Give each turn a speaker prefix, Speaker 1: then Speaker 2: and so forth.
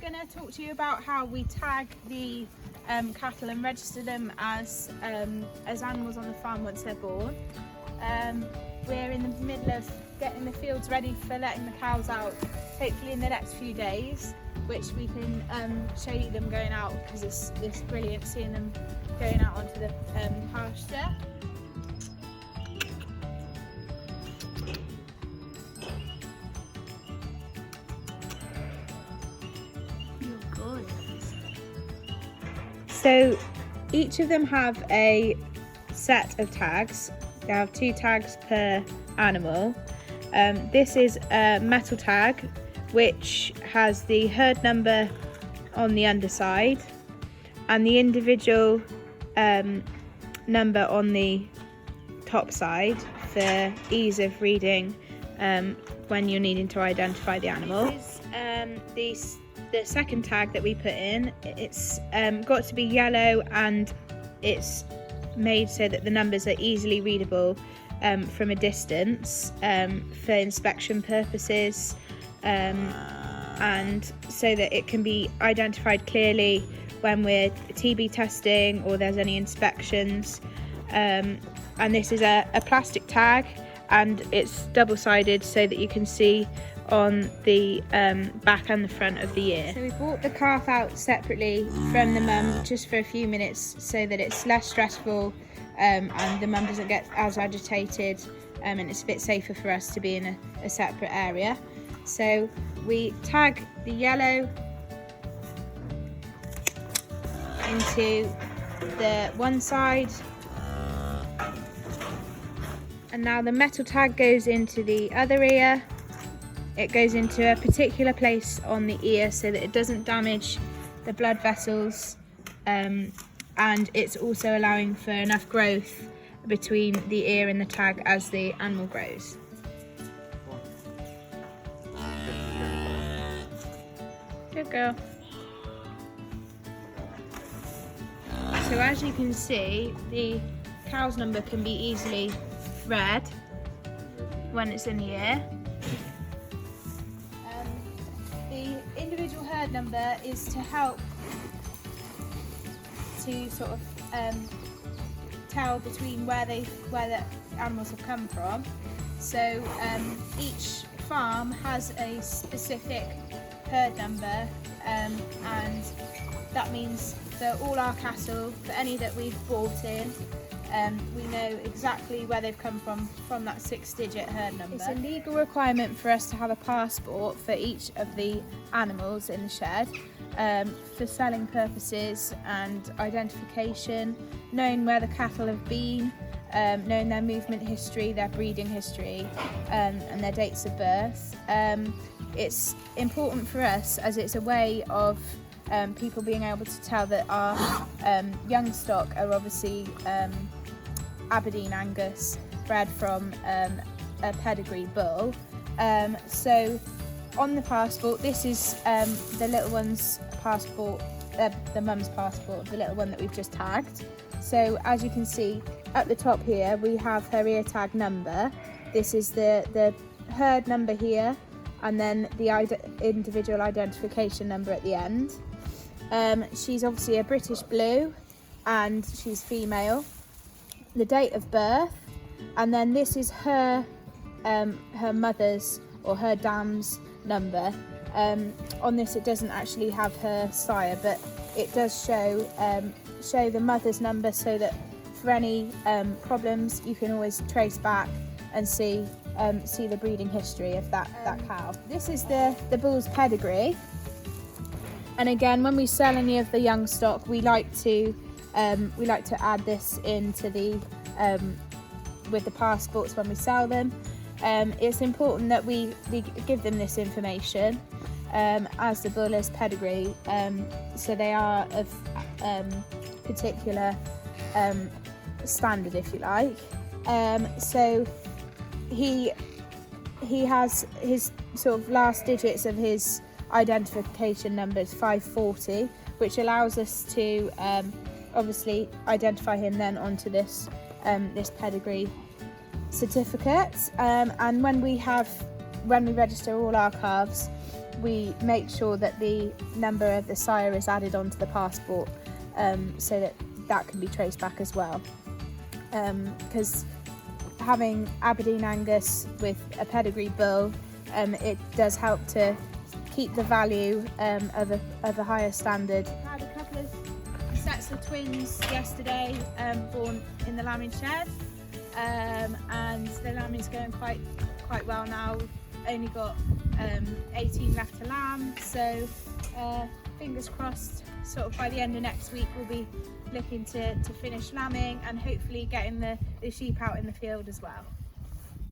Speaker 1: going to talk to you about how we tag the cattle and register them as animals on the farm once they're born. We're in the middle of getting the fields ready for letting the cows out, hopefully in the next few days, which we can show you them going out, because it's brilliant seeing them going out onto the pasture. So each of them have a set of tags. They have 2 tags per animal. This is a metal tag which has the herd number on the underside and the individual number on the top side for ease of reading when you're needing to identify the animal. This is the second tag that we put in. It's got to be yellow, and it's made so that the numbers are easily readable from a distance for inspection purposes, and so that it can be identified clearly when we're TB testing or there's any inspections. And this is a plastic tag, and it's double-sided so that you can see on the back and the front of the ear. So we brought the calf out separately from the mum just for a few minutes so that it's less stressful and the mum doesn't get as agitated, and it's a bit safer for us to be in a separate area. So we tag the yellow into the one side, and now the metal tag goes into the other ear. It goes into a particular place on the ear so that it doesn't damage the blood vessels, and it's also allowing for enough growth between the ear and the tag as the animal grows. Good girl. So as you can see, the cow's number can be easily read when it's in the ear. The individual herd number is to help to sort of tell between where the animals have come from. So each farm has a specific herd number, and that means for all our cattle, for any that we've bought in, we know exactly where they've come from that 6-digit herd number. It's a legal requirement for us to have a passport for each of the animals in the shed, for selling purposes and identification, knowing where the cattle have been, knowing their movement history, their breeding history, and their dates of birth. It's important for us as it's a way of people being able to tell that our young stock are obviously Aberdeen Angus, bred from a pedigree bull. So on the passport, this is the little one's passport, the mum's passport of the little one that we've just tagged. So as you can see at the top here, we have her ear tag number. This is the herd number here, and then the individual identification number at the end. She's obviously a British Blue, and she's female. The date of birth, and then this is her mother's or her dam's number. On this, it doesn't actually have her sire, but it does show the mother's number, so that for any problems, you can always trace back and see the breeding history of that cow. This is the bull's pedigree, and again, when we sell any of the young stock, we like to add this into the with the passports when we sell them. It's important that we give them this information as the bull is pedigree, so they are of particular standard, if you like. So he has his sort of last digits of his identification number is 540, which allows us to obviously identify him then onto this pedigree certificate. And when we register all our calves, we make sure that the number of the sire is added onto the passport, so that can be traced back as well. Because having Aberdeen Angus with a pedigree bull, it does help to keep the value of a higher standard. Had a couple of sets of twins yesterday born in the lambing shed, and the lambing's going quite well now. We've only got 18 left to lamb, so fingers crossed, sort of by the end of next week we'll be looking to finish lambing and hopefully getting the sheep out in the field as well.